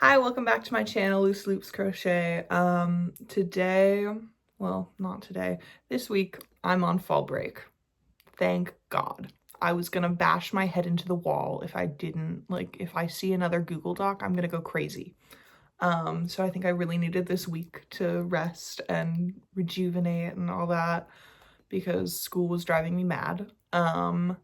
Hi, welcome back to my channel, Loose Loops Crochet. Today, well, not today, this week, I'm on fall break. Thank God. I was gonna bash my head into the wall if I didn't, if I see another Google Doc, I'm gonna go crazy. So I think I really needed this week to rest and rejuvenate and all that because school was driving me mad. But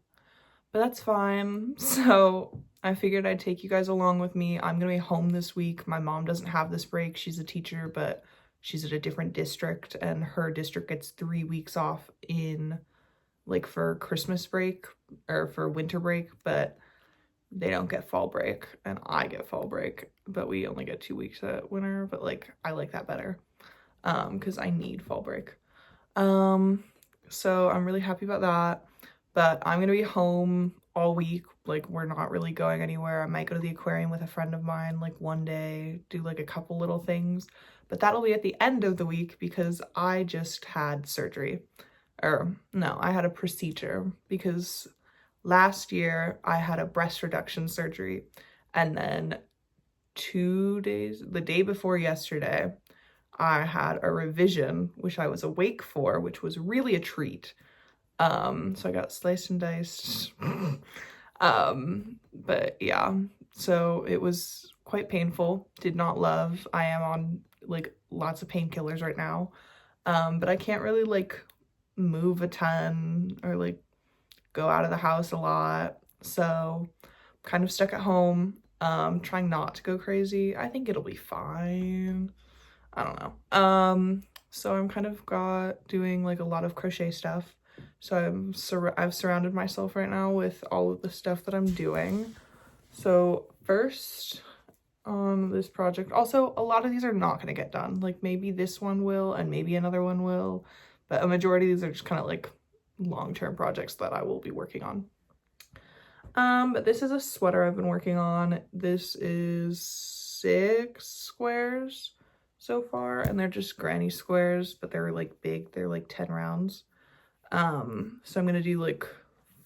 that's fine. So I figured I'd take you guys along with me. I'm gonna be home this week. My mom doesn't have this break. She's a teacher, but she's at a different district, and her district gets 3 weeks off in for Christmas break or for winter break, but they don't get fall break, and I get fall break, but we only get 2 weeks at winter. But I like that better because I need fall break. So I'm really happy about that. But I'm gonna be home all week. We're not really going anywhere. I might go to the aquarium with a friend of mine one day, do a couple little things. But that'll be at the end of the week because I just had surgery. Or no, I had a procedure because last year I had a breast reduction surgery, and then 2 days, the day before yesterday, I had a revision, which I was awake for, which was really a treat. So I got sliced and diced. But yeah, so it was quite painful. Did not love. I am on lots of painkillers right now. But I can't really move a ton or go out of the house a lot. So I'm kind of stuck at home. Trying not to go crazy. I think it'll be fine. I don't know. So I'm kind of doing a lot of crochet stuff. So I've surrounded myself right now with all of the stuff that I'm doing. So first on this project, also a lot of these are not going to get done. Maybe this one will and maybe another one will, but a majority of these are just kind of long-term projects that I will be working on. But this is a sweater I've been working on. This is 6 squares so far, and they're just granny squares, but they're big. They're 10 rounds. So I'm gonna do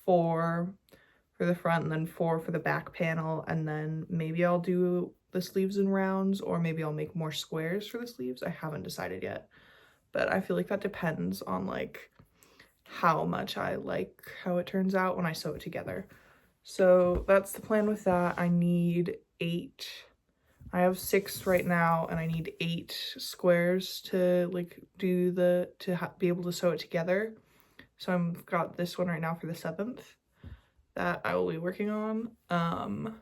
4 for the front and then 4 for the back panel, and then maybe I'll do the sleeves in rounds, or maybe I'll make more squares for the sleeves. I haven't decided yet, but I feel that depends on how much I like how it turns out when I sew it together. So that's the plan with that. I need 8. I have 6 right now, and I need 8 squares to be able to sew it together. So I've got this one right now for the 7th that I will be working on. So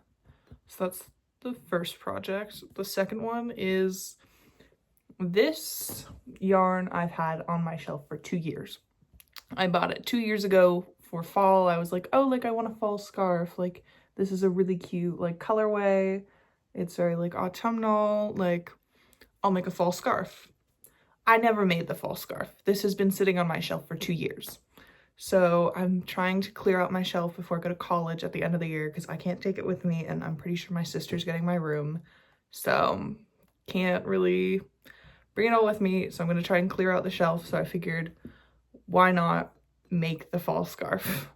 that's the first project. The second one is this yarn I've had on my shelf for 2 years. I bought it 2 years ago for fall. I was like, oh, I want a fall scarf. This is a really cute colorway. It's very autumnal. I'll make a fall scarf. I never made the fall scarf. This has been sitting on my shelf for 2 years. So I'm trying to clear out my shelf before I go to college at the end of the year because I can't take it with me, and I'm pretty sure my sister's getting my room. So can't really bring it all with me. So I'm going to try and clear out the shelf. So I figured, why not make the fall scarf?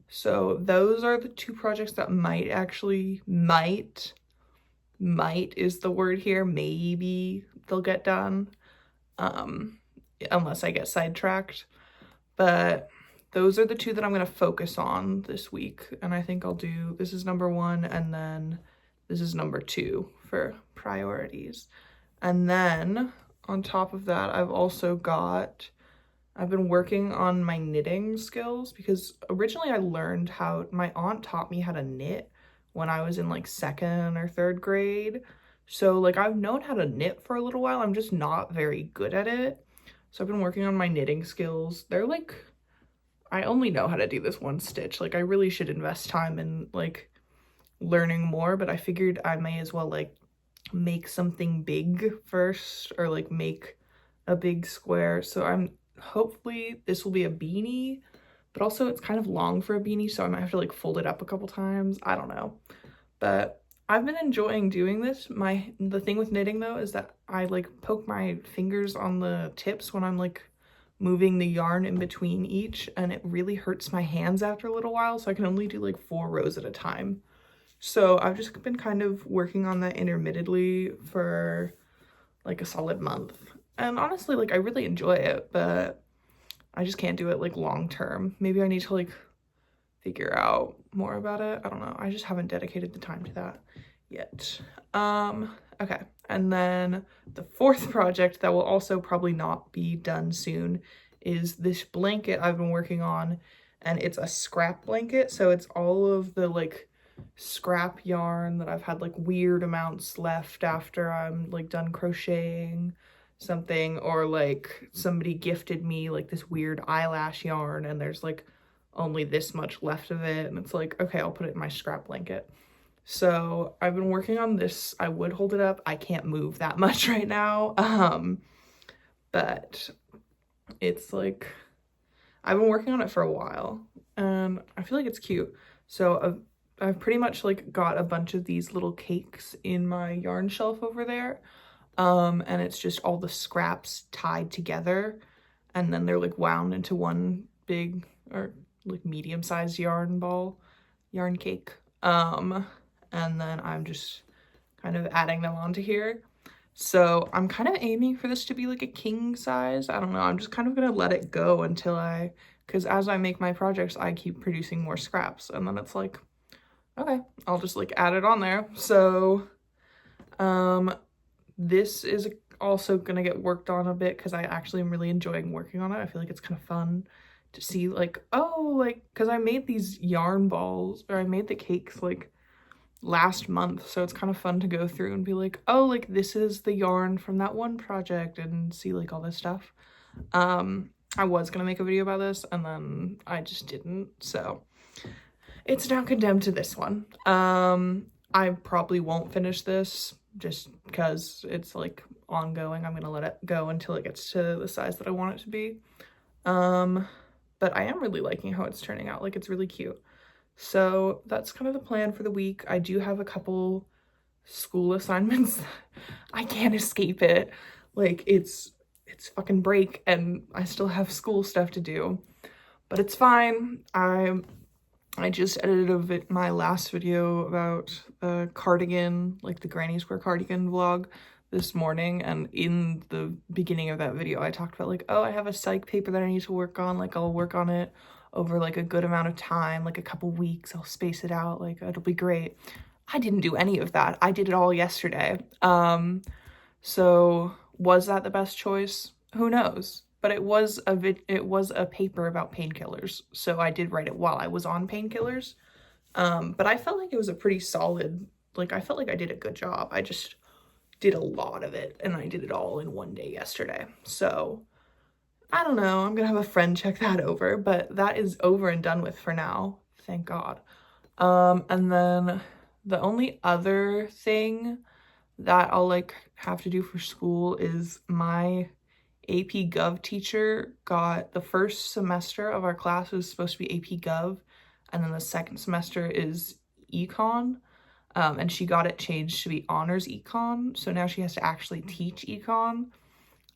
So those are the 2 projects that might is the word here. Maybe they'll get done. Unless I get sidetracked. But those are the 2 that I'm going to focus on this week. And I think I'll do, this is number 1, and then this is number 2 for priorities. And then on top of that, I've been working on my knitting skills because originally I learned my aunt taught me how to knit when I was in 2nd or 3rd grade. So I've known how to knit for a little while. I'm just not very good at it. So I've been working on my knitting skills. They're I only know how to do this one stitch. I really should invest time in learning more, but I figured I may as well make something big first, or make a big square. So hopefully this will be a beanie, but also it's kind of long for a beanie, so I might have to fold it up a couple times. I don't know, but I've been enjoying doing this. The thing with knitting though is that I poke my fingers on the tips when I'm moving the yarn in between each, and it really hurts my hands after a little while, so I can only do 4 rows at a time. So I've just been kind of working on that intermittently for like a solid month. And honestly, like I really enjoy it, but I just can't do it like long term. Maybe I need to like figure out more about it. I don't know. I just haven't dedicated the time to that yet. Okay. And then the fourth project that will also probably not be done soon is this blanket I've been working on, and it's a scrap blanket. So it's all of the like scrap yarn that I've had like weird amounts left after I'm like done crocheting something, or like somebody gifted me like this weird eyelash yarn and there's like only this much left of it, and it's like, okay, I'll put it in my scrap blanket. So I've been working on this. I would hold it up. I can't move that much right now. But it's like, I've been working on it for a while and I feel like it's cute. So I've pretty much like got a bunch of these little cakes in my yarn shelf over there. And it's just all the scraps tied together, and then they're like wound into one big or like medium-sized yarn cake. And then I'm just kind of adding them onto here. So I'm kind of aiming for this to be like a king size. I don't know. I'm just kind of gonna let it go until because as I make my projects, I keep producing more scraps, and then it's like, okay, I'll just like add it on there. So, this is also gonna get worked on a bit because I actually am really enjoying working on it. I feel like it's kind of fun to see like, oh, like, because I made these yarn balls, or I made the cakes like last month, so it's kind of fun to go through and be like, oh, like this is the yarn from that one project, and see like all this stuff. I was gonna make a video about this and then I just didn't, so it's now condemned to this one. I probably won't finish this just because it's like ongoing. I'm gonna let it go until it gets to the size that I want it to be. But I am really liking how it's turning out. Like, it's really cute. So that's kind of the plan for the week. I do have a couple school assignments. I can't escape it. Like, it's fucking break and I still have school stuff to do, but it's fine. I just edited my last video about a cardigan, like the granny square cardigan vlog, this morning, and in the beginning of that video I talked about like, oh, I have a psych paper that I need to work on, like I'll work on it over like a good amount of time, like a couple weeks, I'll space it out, like it'll be great. I didn't do any of that. I did it all yesterday. So was that the best choice? Who knows? But it was a paper about painkillers, so I did write it while I was on painkillers. But I felt like it was a pretty solid, like I felt like I did a good job. I just did a lot of it, and I did it all in one day yesterday. So I don't know, I'm gonna have a friend check that over, but that is over and done with for now, thank God. And then the only other thing that I'll like have to do for school is my AP Gov teacher got, the first semester of our class is supposed to be AP Gov, and then the second semester is Econ, and she got it changed to be Honors Econ, so now she has to actually teach Econ,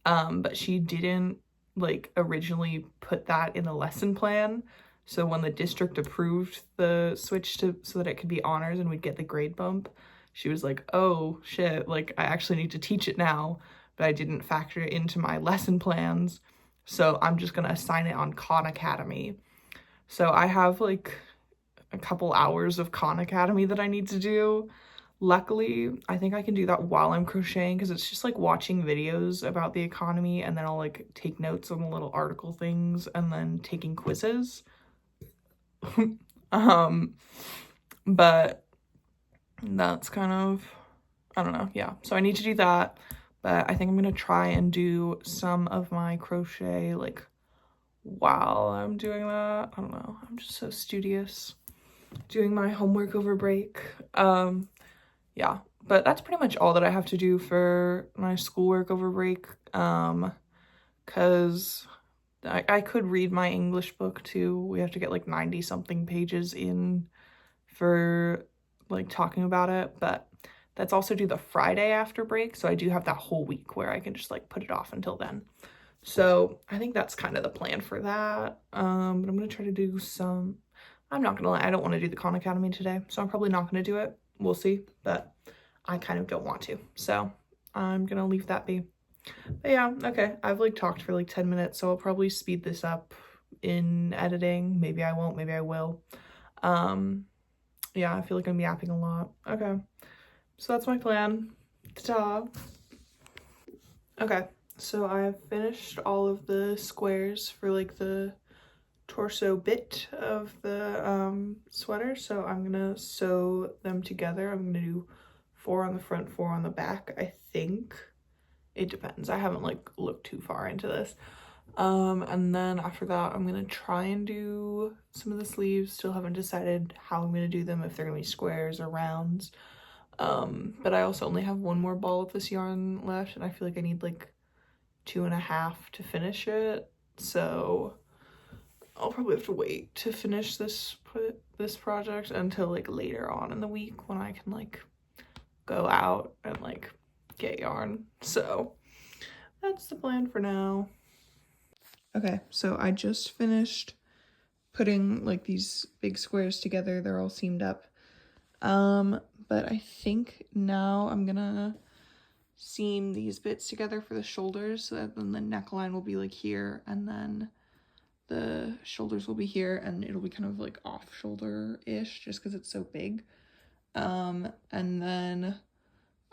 but she didn't like originally put that in the lesson plan, so when the district approved the switch to so that it could be honors and we'd get the grade bump, she was like, oh shit, like I actually need to teach it now, but I didn't factor it into my lesson plans, so I'm just gonna assign it on Khan Academy. So I have like a couple hours of Khan Academy that I need to do. Luckily, I think I can do that while I'm crocheting because it's just like watching videos about the economy, and then I'll like take notes on the little article things and then taking quizzes. But that's kind of, I don't know, yeah. So I need to do that, but I think I'm gonna try and do some of my crochet like while I'm doing that. I don't know, I'm just so studious doing my homework over break. Yeah, but that's pretty much all that I have to do for my schoolwork over break, because I could read my English book too. We have to get like 90 something pages in for like talking about it, but that's also due the Friday after break, so I do have that whole week where I can just like put it off until then. So I think that's kind of the plan for that. But I'm gonna try to do some, I'm not gonna lie, I don't want to do the Khan Academy today, so I'm probably not gonna do it. We'll see, but I kind of don't want to, so I'm gonna leave that be. But yeah, okay, I've like talked for like 10 minutes, so I'll probably speed this up in editing. Maybe I won't, maybe I will. Yeah, I feel like I'm yapping a lot. Okay, so that's my plan. Ta-ta. Okay, so I've finished all of the squares for like the torso bit of the sweater, so I'm gonna sew them together. I'm gonna do 4 on the front, 4 on the back. I think it depends. I haven't like looked too far into this. And then after that I'm gonna try and do some of the sleeves. Still haven't decided how I'm gonna do them, if they're gonna be squares or rounds. But I also only have one more ball of this yarn left, and I feel like I need like 2.5 to finish it, so I'll probably have to wait to finish this project until like later on in the week when I can like go out and like get yarn. So that's the plan for now. Okay, so I just finished putting like these big squares together. They're all seamed up. But I think now I'm gonna seam these bits together for the shoulders, so that then the neckline will be like here, and then the shoulders will be here, and it'll be kind of like off shoulder-ish just because it's so big. And then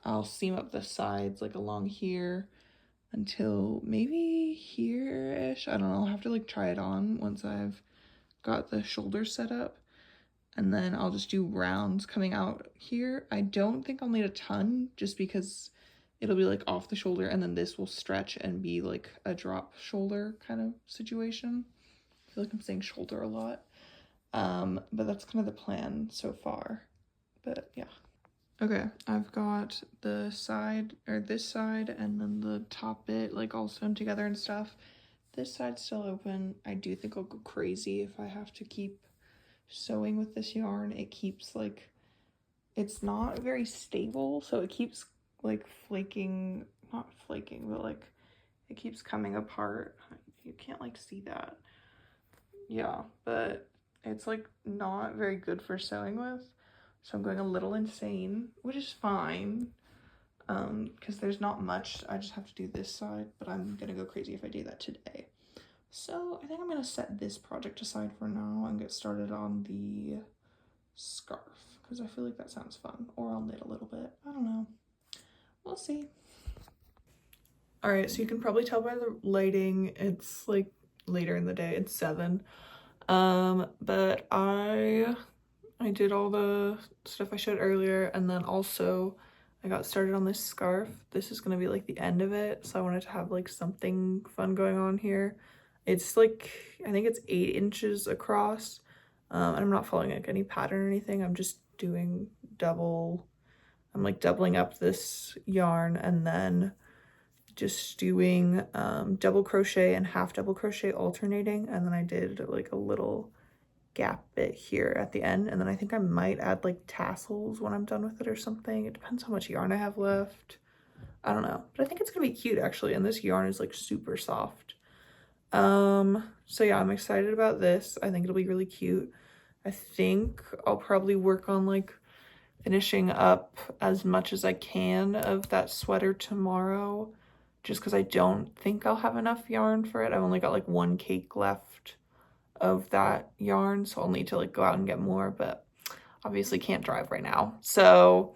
I'll seam up the sides like along here until maybe here-ish. I don't know, I'll have to like try it on once I've got the shoulders set up. And then I'll just do rounds coming out here. I don't think I'll need a ton, just because it'll be like off the shoulder, and then this will stretch and be like a drop shoulder kind of situation. I feel like I'm saying shoulder a lot. But that's kind of the plan so far. But yeah. Okay, I've got the side, or this side, and then the top bit like all sewn together and stuff. This side's still open. I do think I'll go crazy if I have to keep sewing with this yarn. It keeps like, it's not very stable, so it keeps like flaking, not flaking, but like it keeps coming apart. You can't like see that. Yeah, but it's like not very good for sewing with, so I'm going a little insane, which is fine, because there's not much. I just have to do this side, but I'm gonna go crazy if I do that today. So I think I'm gonna set this project aside for now and get started on the scarf, because I feel like that sounds fun. Or I'll knit a little bit. I don't know. We'll see. All right, so you can probably tell by the lighting, it's like later in the day. It's 7. But I did all the stuff I showed earlier, and then also I got started on this scarf. This is gonna be like the end of it, so I wanted to have like something fun going on here. It's like, I think it's 8 inches across, and I'm not following like any pattern or anything. I'm just doing I'm like doubling up this yarn, and then just doing double crochet and half double crochet alternating, and then I did like a little gap bit here at the end, and then I think I might add like tassels when I'm done with it or something. It depends how much yarn I have left. I don't know, but I think it's gonna be cute actually, and this yarn is like super soft. So yeah, I'm excited about this. I think it'll be really cute. I think I'll probably work on like finishing up as much as I can of that sweater tomorrow, just because I don't think I'll have enough yarn for it. I've only got like 1 cake left of that yarn, so I'll need to like go out and get more, but obviously can't drive right now, so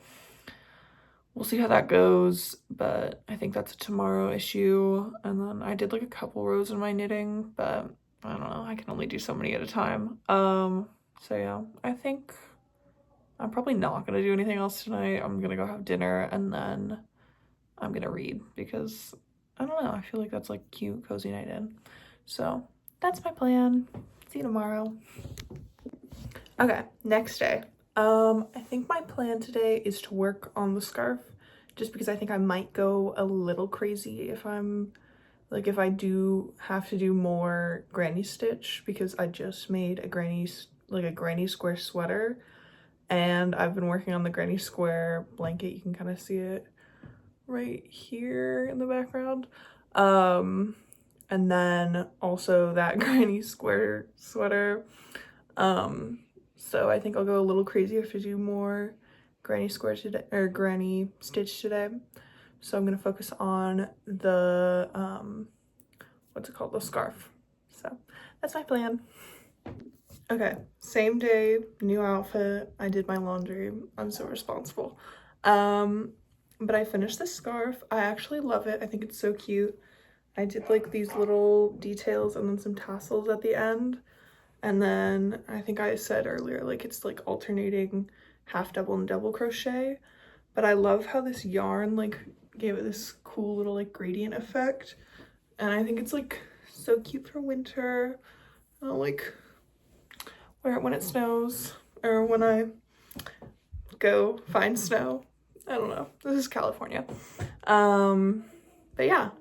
we'll see how that goes. But I think that's a tomorrow issue. And then I did like a couple rows in my knitting, but I don't know, I can only do so many at a time. So yeah, I think I'm probably not gonna do anything else tonight. I'm gonna go have dinner, and then I'm gonna read, because I don't know, I feel like that's like cute, cozy night in. So that's my plan. See you tomorrow. Okay, next day. I think my plan today is to work on the scarf, just because I think I might go a little crazy if I'm like, if I do have to do more granny stitch, because I just made a granny square sweater, and I've been working on the granny square blanket. You can kind of see it right here in the background. And then also that granny square sweater. So I think I'll go a little crazy if I do more granny square today, or granny stitch today. So I'm gonna focus on the, what's it called, the scarf. So that's my plan. Okay, same day, new outfit. I did my laundry. I'm so responsible. But I finished this scarf. I actually love it. I think it's so cute. I did like these little details and then some tassels at the end. And then I think I said earlier, like it's like alternating half double and double crochet. But I love how this yarn like gave it this cool little like gradient effect. And I think it's like so cute for winter. I'll like wear it when it snows or when I go find snow. I don't know. This is California. But yeah,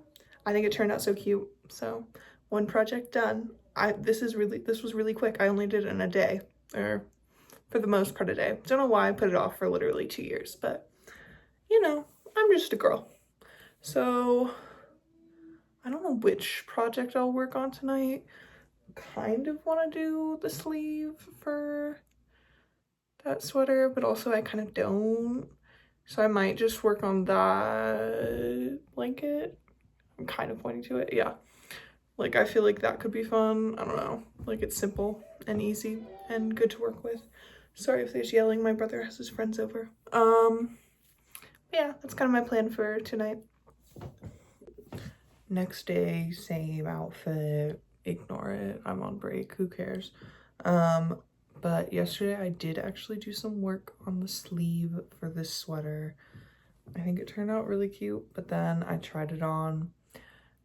I think it turned out so cute. So one project done. This was really quick. I only did it in a day, or for the most part a day. Don't know why I put it off for literally 2 years, but you know, I'm just a girl. So I don't know which project I'll work on tonight. Kind of want to do the sleeve for that sweater, but also I kind of don't. So I might just work on that blanket. I'm kind of pointing to it, yeah. Like I feel like that could be fun. I don't know. Like it's simple and easy and good to work with. Sorry if there's yelling. My brother has his friends over. Yeah, that's kind of my plan for tonight. Next day, same outfit. Ignore it. I'm on break. Who cares? But yesterday I did actually do some work on the sleeve for this sweater. I think it turned out really cute, but then I tried it on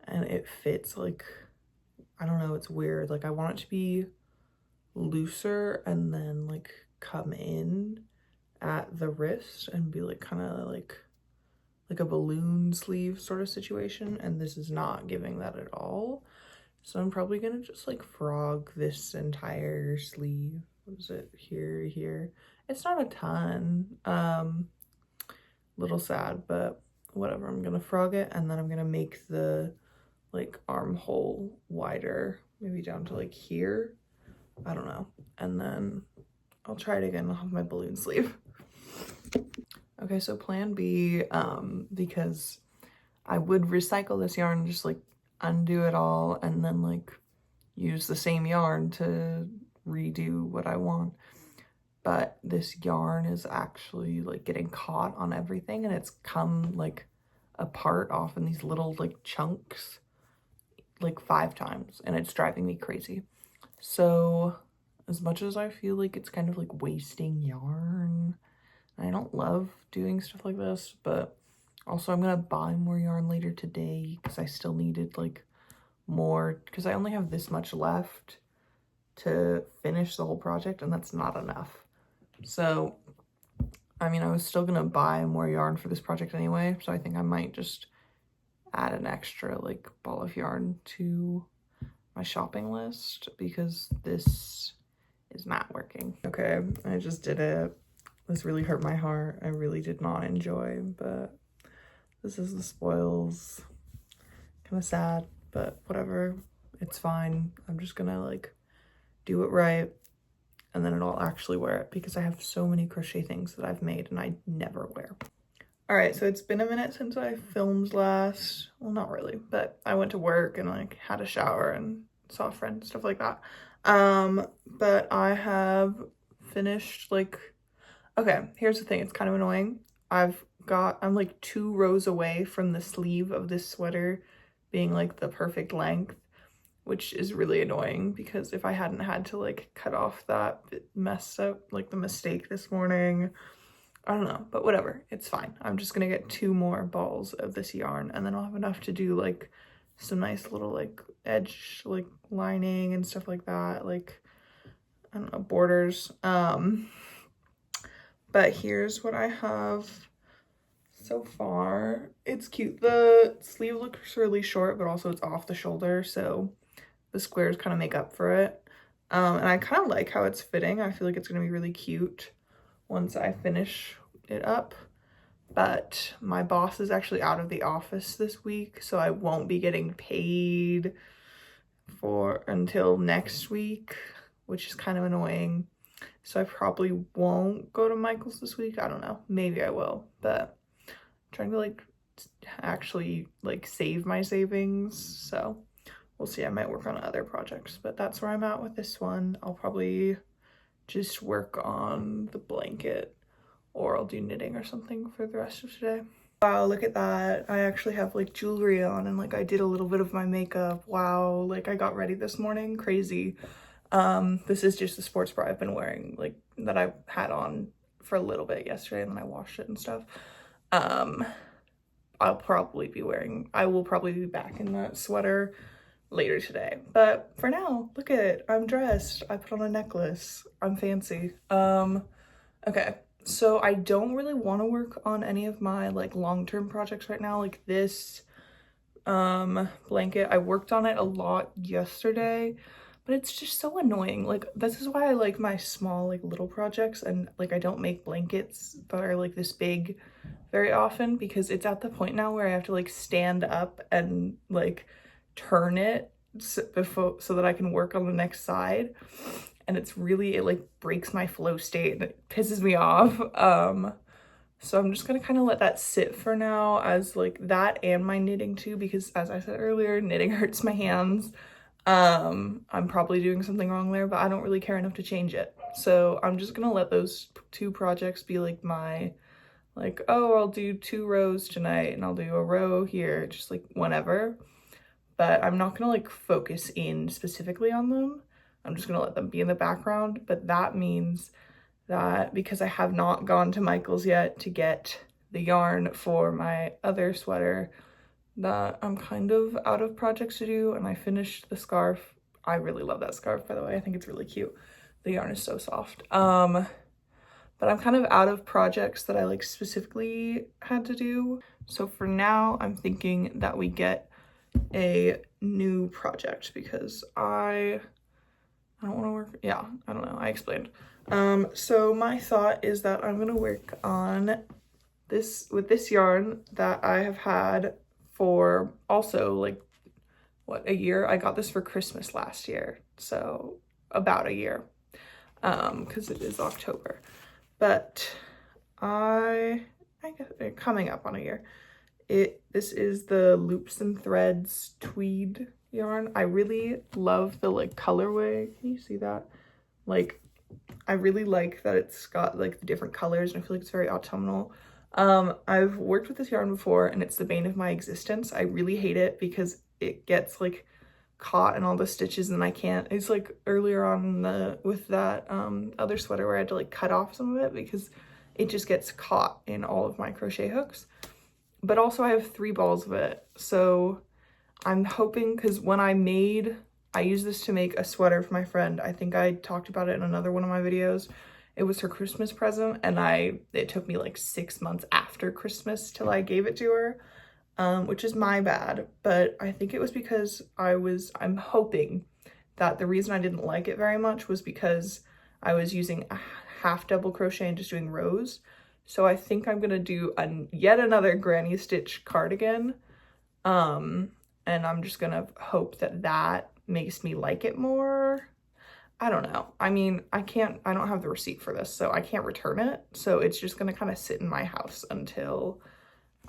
and it fits like, I don't know, it's weird. Like I want it to be looser and then like come in at the wrist and be like kind of like a balloon sleeve sort of situation, and this is not giving that at all. So I'm probably gonna just like frog this entire sleeve. What is it? Here. It's not a ton. Little sad, but whatever. I'm gonna frog it and then I'm gonna make the like armhole wider, maybe down to like here. I don't know. And then I'll try it again. I'll have my balloon sleeve. Okay, so plan B, because I would recycle this yarn, just like undo it all and then like use the same yarn to redo what I want. But this yarn is actually like getting caught on everything and it's come like apart off in these little like chunks like 5 times and it's driving me crazy. So as much as I feel like it's kind of like wasting yarn, I don't love doing stuff like this, but also I'm gonna buy more yarn later today because I still needed like more, because I only have this much left to finish the whole project and that's not enough. So I mean, I was still gonna buy more yarn for this project anyway, so I think I might just add an extra like ball of yarn to my shopping list because this is not working. Okay, I just did it. This really hurt my heart. I really did not enjoy, but this is the spoils. Kind of sad, but whatever. It's fine. I'm just gonna like do it right and then I'll actually wear it because I have so many crochet things that I've made and I never wear. All right, so it's been a minute since I filmed last. Well, not really, but I went to work and like had a shower and saw a friend, stuff like that. But I have finished like, okay, here's the thing. It's kind of annoying. I'm like 2 rows away from the sleeve of this sweater being like the perfect length, which is really annoying because if I hadn't had to like cut off that messed up, like the mistake this morning, I don't know, but whatever, it's fine. I'm just gonna get 2 more balls of this yarn and then I'll have enough to do like some nice little like edge like lining and stuff like that, like I don't know, borders. But here's what I have so far. It's cute. The sleeve looks really short, but also it's off the shoulder, so the squares kind of make up for it. And I kind of like how it's fitting. I feel like it's gonna be really cute once I finish it up. But my boss is actually out of the office this week, so I won't be getting paid until next week, which is kind of annoying. So I probably won't go to Michael's this week. I don't know. Maybe I will, but I'm trying to like actually like save my savings. So we'll see. I might work on other projects, but that's where I'm at with this one. I'll probably just work on the blanket, or I'll do knitting or something for the rest of today. Wow, look at that. I actually have like jewelry on, and like I did a little bit of my makeup. Wow, like I got ready this morning. Crazy. This is just the sports bra I've been wearing, like that I had on for a little bit yesterday, and then I washed it and stuff. I will probably be back in that sweater later today. But for now, look at it. I'm dressed. I put on a necklace. I'm fancy. Okay. So I don't really want to work on any of my like long-term projects right now. Like this blanket, I worked on it a lot yesterday, but it's just so annoying. Like this is why I like my small like little projects, and like I don't make blankets that are like this big very often, because it's at the point now where I have to like stand up and like turn it so that I can work on the next side, and it like breaks my flow state and it pisses me off. So I'm just gonna kind of let that sit for now, as like that and my knitting too, because as I said earlier, knitting hurts my hands. I'm probably doing something wrong there, but I don't really care enough to change it. So I'm just gonna let those two projects be like my, like, oh, I'll do 2 rows tonight and I'll do a row here, just like whenever. But I'm not gonna like focus in specifically on them. I'm just gonna let them be in the background. But that means that because I have not gone to Michael's yet to get the yarn for my other sweater, that I'm kind of out of projects to do. And I finished the scarf. I really love that scarf, by the way. I think it's really cute. The yarn is so soft. But I'm kind of out of projects that I like specifically had to do. So for now, I'm thinking that we get a new project, because I don't want to work. Yeah, I don't know. I explained. So my thought is that I'm gonna work on this with this yarn that I have had for also like what, a year. I got this for Christmas last year, so about a year, because it is October, but I guess coming up on a year. This is the Loops and Threads tweed yarn. I really love the like colorway. Can you see that? Like I really like that it's got like the different colors, and I feel like it's very autumnal. I've worked with this yarn before, and it's the bane of my existence. I really hate it because it gets like caught in all the stitches, and I can't. It's like earlier on with that other sweater where I had to like cut off some of it because it just gets caught in all of my crochet hooks. But also I have 3 balls of it, so I'm hoping, because when I used this to make a sweater for my friend. I think I talked about it in another one of my videos. It was her Christmas present, and it took me like 6 months after Christmas till I gave it to her, which is my bad. But I think it was because I'm hoping that the reason I didn't like it very much was because I was using a half double crochet and just doing rows. So I think I'm gonna do yet another granny stitch cardigan, and I'm just gonna hope that makes me like it more. I don't know. I mean, I don't have the receipt for this, so I can't return it. So it's just gonna kind of sit in my house until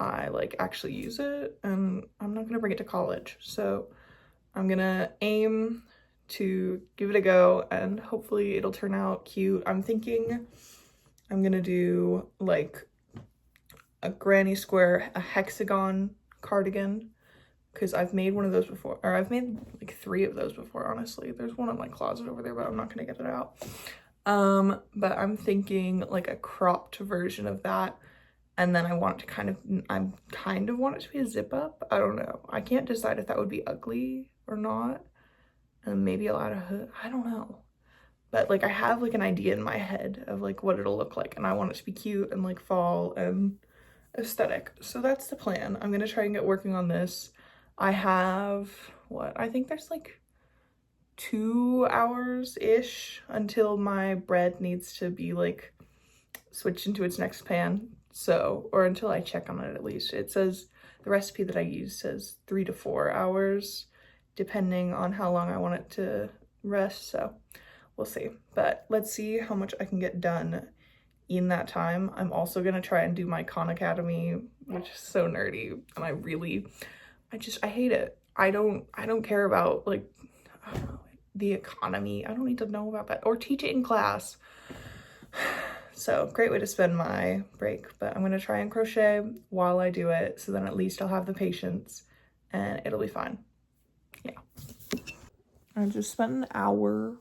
I like actually use it, and I'm not gonna bring it to college. So I'm gonna aim to give it a go, and hopefully it'll turn out cute. I'm thinking I'm gonna do like a granny square, a hexagon cardigan, because I've made one of those before, or I've made like 3 of those before, honestly. There's one in my closet over there, but I'm not gonna get it out. But I'm thinking like a cropped version of that, and then I want it to kind of want it to be a zip up. I don't know. I can't decide if that would be ugly or not, and maybe I'll add a hood. I don't know. But like I have like an idea in my head of like what it'll look like, and I want it to be cute and like fall and aesthetic. So that's the plan. I'm gonna try and get working on this. I have I think there's like 2 hours-ish until my bread needs to be like switched into its next pan. So, or until I check on it at least. It says, the recipe that I use says 3 to 4 hours, depending on how long I want it to rest. So we'll see. But let's see how much I can get done in that time. I'm also gonna try and do my Khan Academy, which is so nerdy, and I hate it. I don't care about like, I don't know, the economy. I don't need to know about that, or teach it in class. So great way to spend my break, but I'm gonna try and crochet while I do it, so then at least I'll have the patience and it'll be fine. Yeah. I just spent an hour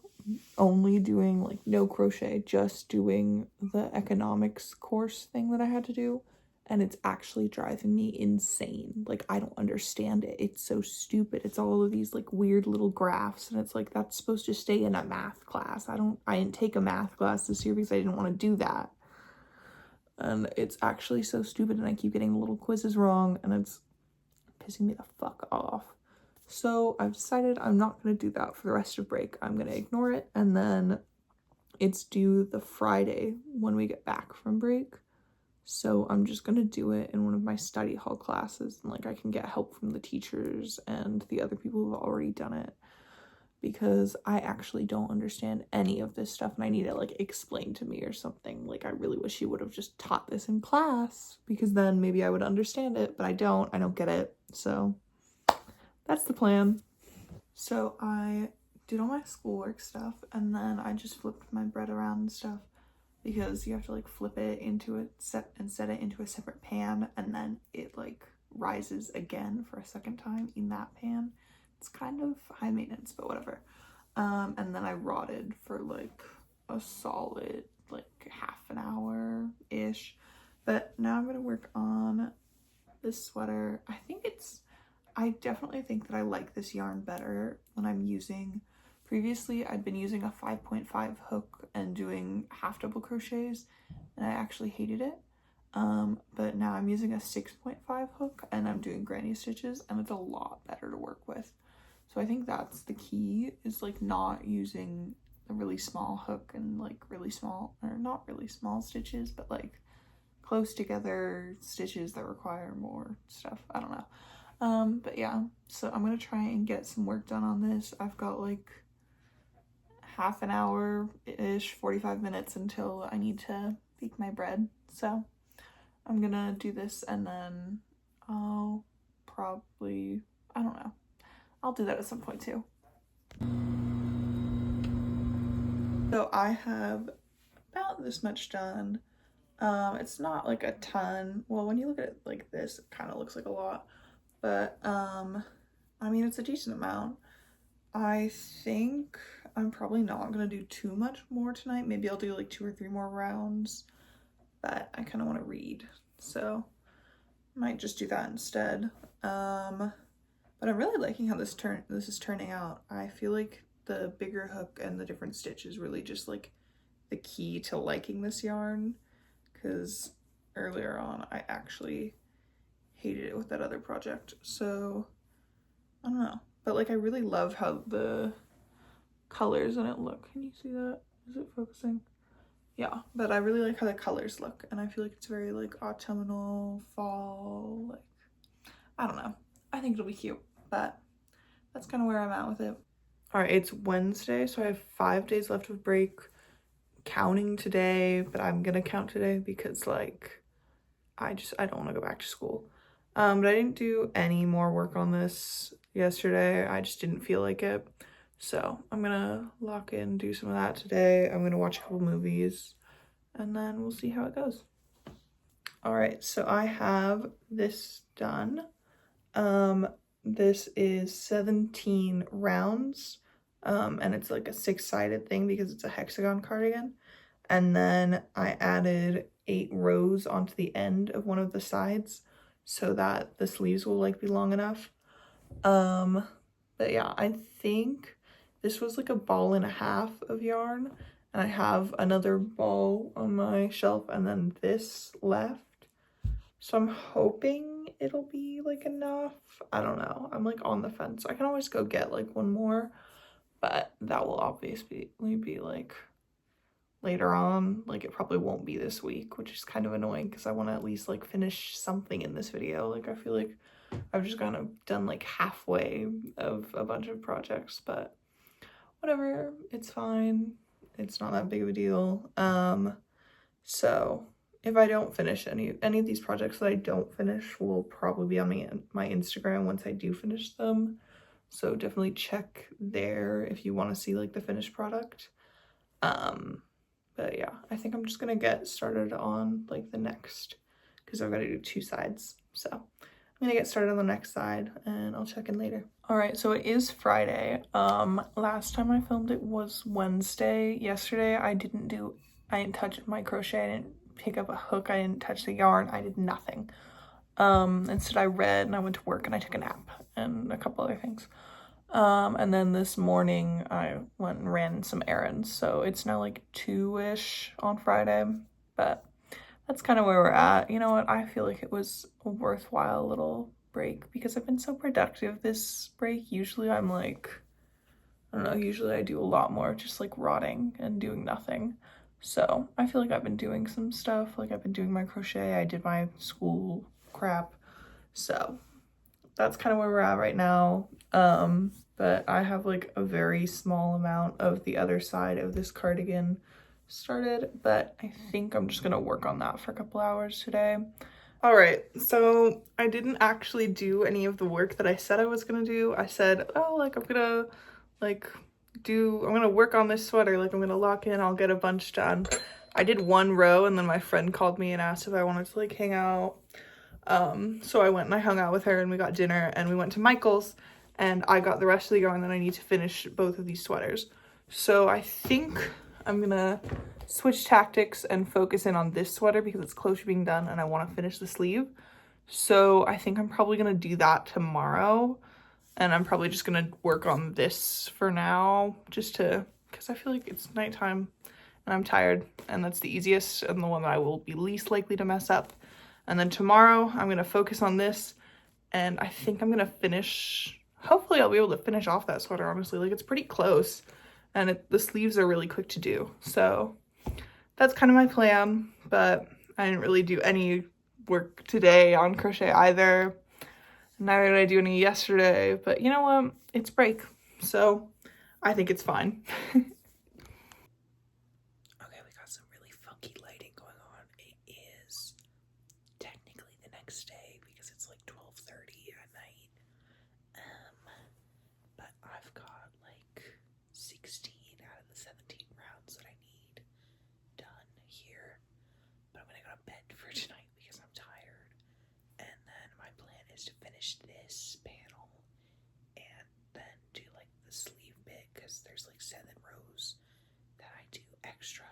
only doing like no crochet, just doing the economics course thing that I had to do, and it's actually driving me insane. Like, I don't understand it. It's so stupid. It's all of these like weird little graphs, and it's like, that's supposed to stay in a math class. I didn't take a math class this year because I didn't want to do that, and it's actually so stupid, and I keep getting the little quizzes wrong, and it's pissing me the fuck off. So I've decided I'm not going to do that for the rest of break. I'm going to ignore it, and then it's due the Friday when we get back from break. So I'm just going to do it in one of my study hall classes, and like I can get help from the teachers and the other people who've already done it, because I actually don't understand any of this stuff and I need it like explained to me or something. Like, I really wish you would have just taught this in class, because then maybe I would understand it, but I don't get it. So that's the plan. So I did all my schoolwork stuff, and then I just flipped my bread around and stuff, because you have to like flip it into set it into a separate pan, and then it like rises again for a second time in that pan. It's kind of high maintenance, but whatever. And then I rotted for like a solid like half an hour ish. But now I'm gonna work on this sweater. I definitely think that I like this yarn better when I'm using, previously I'd been using a 5.5 hook and doing half double crochets, and I actually hated it. But now I'm using a 6.5 hook and I'm doing granny stitches, and it's a lot better to work with. So I think that's the key, is like not using a really small hook and like really small, or not really small stitches, but like close together stitches that require more stuff. I don't know. But yeah, so I'm gonna try and get some work done on this. I've got like half an hour-ish, 45 minutes until I need to bake my bread. So I'm gonna do this, and then I'll probably, I don't know, I'll do that at some point too. So I have about this much done. It's not like a ton. Well, when you look at it like this, it kind of looks like a lot, but I mean, it's a decent amount. I think I'm probably not gonna do too much more tonight. Maybe I'll do like 2 or 3 more rounds, but I kind of want to read, so might just do that instead. But I'm really liking how this is turning out. I feel like the bigger hook and the different stitch is really just like the key to liking this yarn, because earlier on I actually hated it with that other project. So I don't know, but like I really love how the colors in it look. Can you see that? Is it focusing? Yeah, but I really like how the colors look, and I feel like it's very like autumnal, fall, like, I don't know. I think it'll be cute, but that's kind of where I'm at with it. All right, it's Wednesday, so I have 5 days left of break, counting today, but I'm gonna count today because like I don't want to go back to school. But I didn't do any more work on this yesterday. I just didn't feel like it. So I'm gonna lock in, do some of that today. I'm gonna watch a couple movies, and then we'll see how it goes. All right, so I have this done. This is 17 rounds, and it's like a 6-sided thing because it's a hexagon cardigan. And then I added 8 rows onto the end of one of the sides so that the sleeves will like be long enough. But yeah, I think this was like a ball and a half of yarn, and I have another ball on my shelf and then this left. So I'm hoping it'll be like enough. I don't know. I'm like on the fence. I can always go get like one more, but that will obviously be like later on. Like, it probably won't be this week, which is kind of annoying because I want to at least like finish something in this video. Like, I feel like I've just kind of done like halfway of a bunch of projects, but whatever, it's fine. it's not that big of a deal. So if I don't finish any of these projects that I don't finish will probably be on my Instagram once I do finish them. So definitely check there if you want to see like the finished product. But yeah, I think I'm just gonna get started on like the next, because I've got to do 2 sides. So I'm gonna get started on the next side and I'll check in later. All right, so it is Friday. Last time I filmed it was Wednesday. Yesterday I didn't touch my crochet, I didn't pick up a hook, I didn't touch the yarn, I did nothing. Instead I read and I went to work and I took a nap and a couple other things. And then this morning I went and ran some errands, so it's now like 2-ish on Friday, but that's kind of where we're at. You know what, I feel like it was a worthwhile little break because I've been so productive this break. Usually I'm like, I don't know, usually I do a lot more just like rotting and doing nothing. So I feel like I've been doing some stuff, like I've been doing my crochet, I did my school crap, so that's kind of where we're at right now. But I have like a very small amount of the other side of this cardigan started, but I think I'm just gonna work on that for a couple hours today. All right, so I didn't actually do any of the work that I said I was gonna do. I said, oh, like I'm gonna work on this sweater, like I'm gonna lock in, I'll get a bunch done. I did 1 row and then my friend called me and asked if I wanted to like hang out. So I went and I hung out with her and we got dinner and we went to Michael's and I got the rest of the yarn that I need to finish both of these sweaters. So I think I'm gonna switch tactics and focus in on this sweater because it's close to being done and I want to finish the sleeve. So I think I'm probably gonna do that tomorrow, and I'm probably just gonna work on this for now just to, because I feel like it's nighttime and I'm tired and that's the easiest and the one that I will be least likely to mess up. And then tomorrow I'm gonna focus on this, and I think I'm gonna finish, hopefully I'll be able to finish off that sweater, honestly. Like it's pretty close and the sleeves are really quick to do. So that's kind of my plan, but I didn't really do any work today on crochet either. Neither did I do any yesterday, but you know what? It's break, so I think it's fine. Okay, we got some really funky lighting going on. It is technically the next day because it's like 12:30 at night. But I've got like 16 out of the 17 rounds that I need done here. But I'm gonna go to bed for tonight because I'm tired. And then my plan is to finish this panel and then do like the sleeve bit because there's like 7 rows that I do extra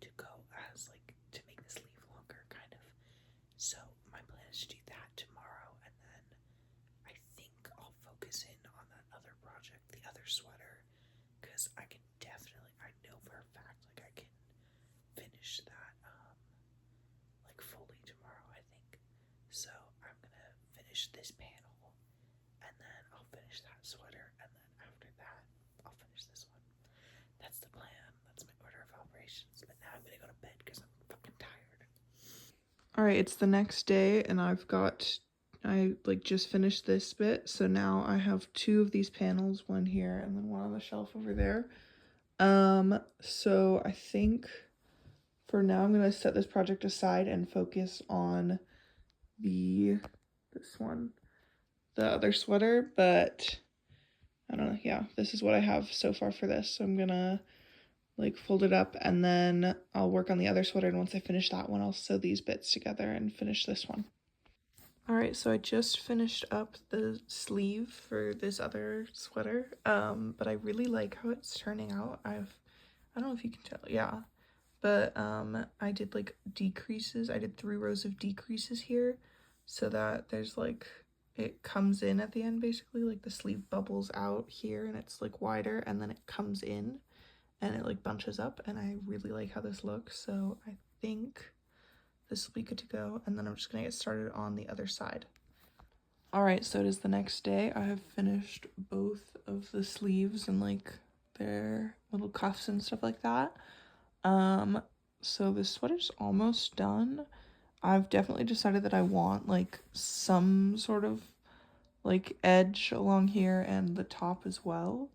to go as like to make the sleeve longer, kind of. So my plan is to do that tomorrow, and then I think I'll focus in on that other project, the other sweater, because I can definitely, I know for a fact, like I can finish that like fully tomorrow, I think. So I'm gonna finish this panel and then I'll finish that sweater, and then after that I'll finish this one. That's the plan. That's my order of operations. But now I'm gonna go to bed because I'm fucking tired. All right, it's the next day and I like just finished this bit, so now I have 2 of these panels, one here and then one on the shelf over there. So I think for now I'm gonna set this project aside and focus on this one, the other sweater. But I don't know, yeah, this is what I have so far for this, so I'm gonna like fold it up and then I'll work on the other sweater, and once I finish that one I'll sew these bits together and finish this one. All right, so I just finished up the sleeve for this other sweater, but I really like how it's turning out. I don't know if you can tell, yeah, but I did like decreases. I did 3 rows of decreases here so that there's like, it comes in at the end basically, like the sleeve bubbles out here and it's like wider, and then it comes in and it like bunches up, and I really like how this looks, so I think this will be good to go, and then I'm just gonna get started on the other side. All right, so it is the next day. I have finished both of the sleeves and like their little cuffs and stuff like that. So this sweater's almost done. I've definitely decided that I want like some sort of like edge along here and the top as well.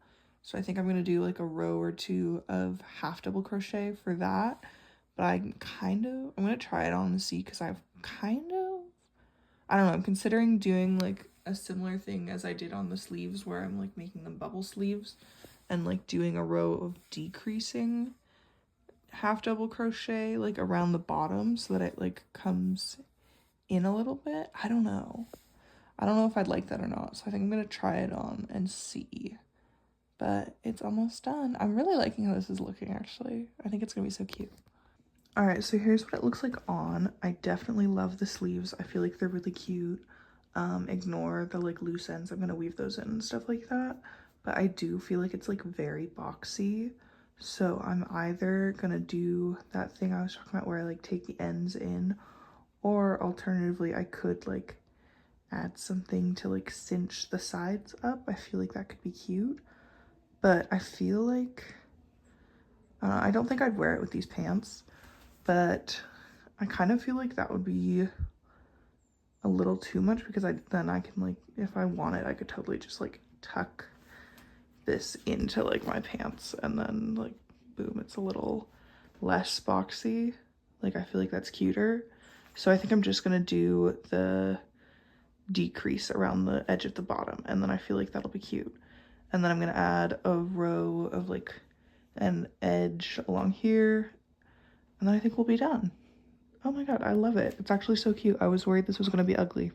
So I think I'm gonna do like a row or two of half double crochet for that. But I'm gonna try it on and see, because I don't know, I'm considering doing like a similar thing as I did on the sleeves, where I'm like making them bubble sleeves and like doing a row of decreasing half double crochet like around the bottom so that it like comes in a little bit. I don't know if I'd like that or not, so I think I'm gonna try it on and see. But it's almost done. I'm really liking how this is looking, actually. I think it's gonna be so cute. All right, so here's what it looks like on. I definitely love the sleeves. I feel like they're really cute. Ignore the like loose ends. I'm gonna weave those in and stuff like that. But I do feel like it's like very boxy. So I'm either gonna do that thing I was talking about where I like take the ends in, or alternatively I could like add something to like cinch the sides up. I feel like that could be cute. But I feel like, I don't think I'd wear it with these pants, but I kind of feel like that would be a little too much, because then I can like, if I wanted, I could totally just like tuck this into like my pants, and then like boom, it's a little less boxy. Like I feel like that's cuter. So I think I'm just gonna do the decrease around the edge of the bottom, and then I feel like that'll be cute. And then I'm gonna add a row of like an edge along here, and then I think we'll be done. Oh my god, I love it. It's actually so cute. I was worried this was gonna be ugly.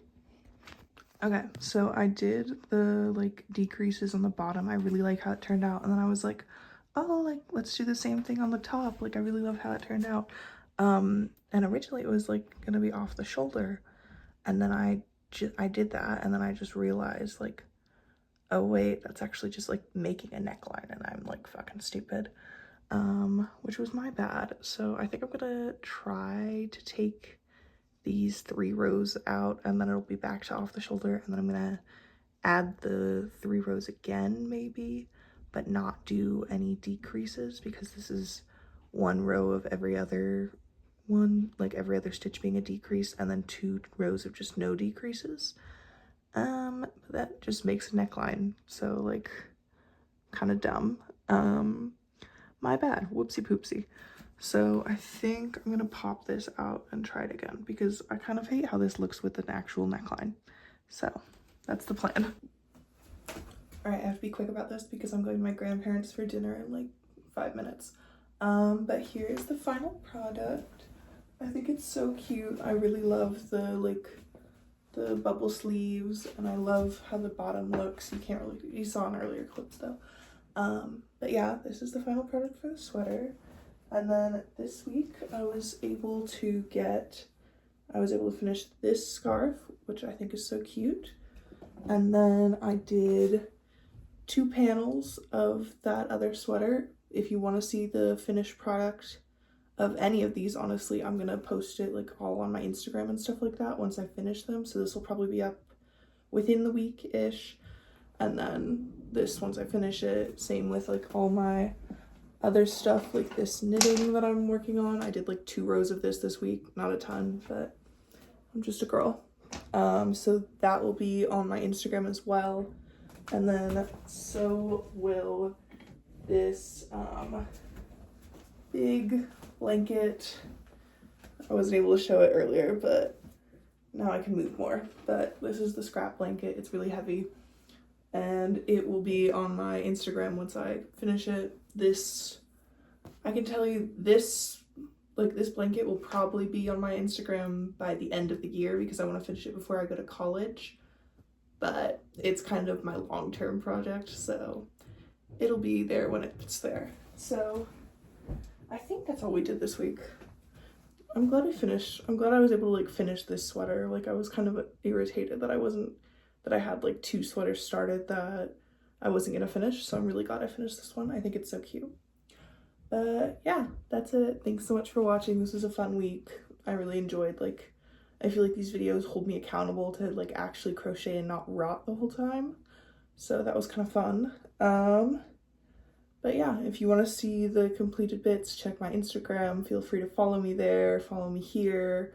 Okay, so I did the like decreases on the bottom. I really like how it turned out. And then I was like, oh, like let's do the same thing on the top. Like I really loved how it turned out. And originally it was like gonna be off the shoulder. And then I did that, and then I just realized like, oh wait, that's actually just like making a neckline, and I'm like fucking stupid. Which was my bad. So I think I'm gonna try to take these 3 rows out, and then it'll be back to off the shoulder, and then I'm gonna add the 3 rows again maybe, but not do any decreases, because this is 1 row of every other one, like every other stitch being a decrease, and then 2 rows of just no decreases. That just makes a neckline, so like kind of dumb. My bad, whoopsie poopsie. So I think I'm gonna pop this out and try it again, because I kind of hate how this looks with an actual neckline. So that's the plan. All right, I have to be quick about this because I'm going to my grandparents for dinner in like 5 minutes. But here's the final product. I think it's so cute. I really love the bubble sleeves, and I love how the bottom looks. You saw in earlier clips though. But yeah, this is the final product for the sweater. And then this week I was able to finish this scarf, which I think is so cute. And then I did 2 panels of that other sweater. If you want to see the finished product of any of these, honestly, I'm gonna post it like all on my Instagram and stuff like that once I finish them. So this will probably be up within the week-ish. And then this, once I finish it, same with like all my other stuff, like this knitting that I'm working on. I did like 2 rows of this week, not a ton, but I'm just a girl. So that will be on my Instagram as well. And then so will this big blanket. I wasn't able to show it earlier, but now I can move more. But this is the scrap blanket. It's really heavy, and it will be on my Instagram once I finish it. I can tell you this blanket will probably be on my Instagram by the end of the year, because I want to finish it before I go to college. But it's kind of my long-term project, so it'll be there when it's there. So I think that's all we did this week. I'm glad I was able to like finish this sweater. Like I was kind of irritated that I had like 2 sweaters started that I wasn't gonna finish, so I'm really glad I finished this one. I think it's so cute. But yeah, that's it. Thanks so much for watching. This was a fun week. I really enjoyed, like, I feel like these videos hold me accountable to like actually crochet and not rot the whole time. So that was kind of fun. But yeah, if you want to see the completed bits, check my Instagram. Feel free to follow me there, follow me here.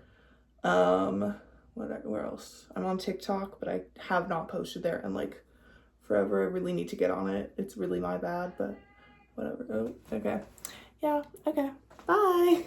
Where else? I'm on TikTok, but I have not posted there in like forever. I really need to get on it. It's really my bad, but whatever. Oh, okay. Yeah, okay. Bye.